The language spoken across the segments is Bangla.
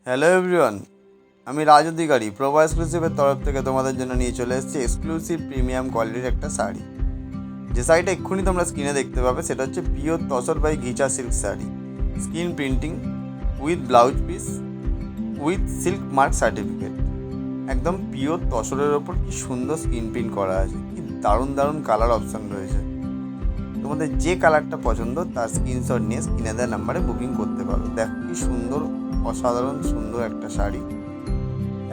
হ্যালো এভরিওয়ান, আমি রাজ অধিকারী প্রভা এক্সক্লুসিভের তরফ থেকে তোমাদের জন্য নিয়ে চলে এসেছি এক্সক্লুসিভ প্রিমিয়াম কোয়ালিটির একটা শাড়ি। যে শাড়িটা এক্ষুনি তোমরা স্ক্রিনে দেখতে পাবে সেটা হচ্ছে pure tussar by ghicha silk sari, screen printing with blouse piece with silk mark certificate. একদম পিওর তসরের ওপর কি সুন্দর স্ক্রিন প্রিন্ট করা আছে, কি দারুণ দারুণ কালার অপশান রয়েছে। তোমাদের যে কালারটা পছন্দ তার স্ক্রিনশট নিয়ে স্ক্রিনে দেওয়া নাম্বারে বুকিং করতে পারো। দেখো কি সুন্দর, অসাধারণ সুন্দর একটা শাড়ি।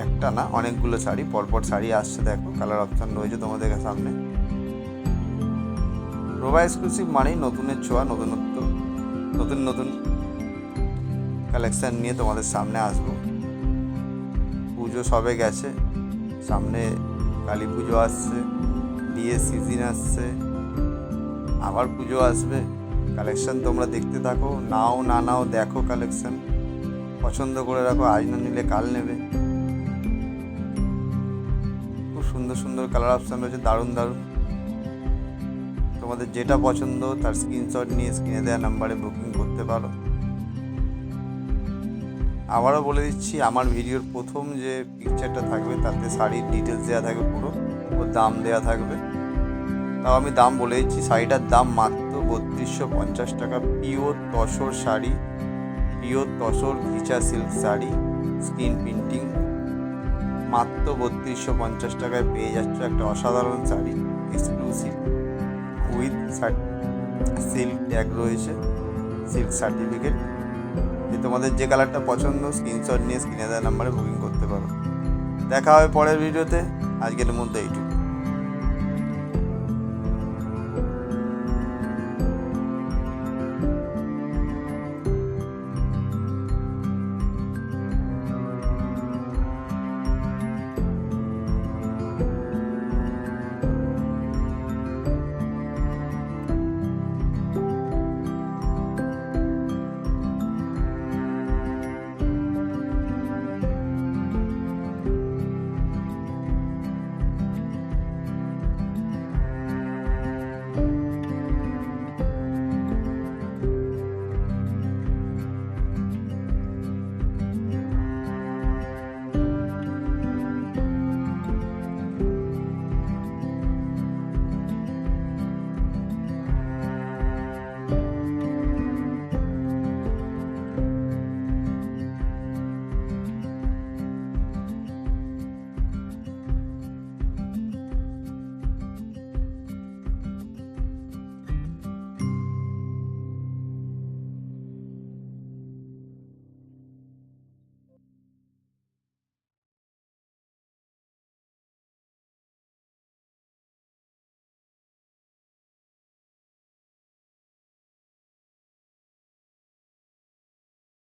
একটা না, অনেকগুলো শাড়ি, পরপর শাড়ি আসছে। দেখো কালার অপশান রয়েছে তোমাদের সামনে। প্রভা এক্সক্লুসিভ মানেই নতুনের ছোঁয়া, নতুনত্ব, নতুন নতুন কালেকশান নিয়ে তোমাদের সামনে আসবো। পুজো সবে গেছে, সামনে কালী পুজো আসছে, বিয়ের সিজন আসছে, আবার পুজো আসবে। কালেকশান তোমরা দেখতে থাকো, নাও না নাও দেখো কালেকশান, পছন্দ করে রাখো, আজ না নিলে কাল নেবে। খুব সুন্দর সুন্দর কালার অপশান রয়েছে, দারুণ দারুণ। তোমাদের যেটা পছন্দ তার স্ক্রিনশট নিয়ে স্ক্রিনে দেওয়া নাম্বারে বুকিং করতে পারো। আবারও বলে দিচ্ছি, আমার ভিডিওর প্রথম যে পিকচারটা থাকবে তাতে শাড়ির ডিটেলস দেওয়া থাকবে, পুরো ও দাম দেওয়া থাকবে। তাও আমি দাম বলে দিচ্ছি, শাড়িটার দাম মাত্র 3250 টাকা। Pure tussar sari, pure tussar ghicha silk sari, screen printing, মাত্র 3250 টাকায় পেয়ে যাচ্ছ একটা অসাধারণ শাড়ি, এক্সক্লুসিভ উইথ সিল্ক ট্যাগ রয়েছে, সিল্ক সার্টিফিকেট। যে তোমাদের যে কালারটা পছন্দ স্ক্রিনশট নিয়ে স্ক্রিনে দেওয়া নাম্বারে বুকিং করতে পারো। দেখা হবে পরের ভিডিওতে, আজকের মধ্যে এইটুকু।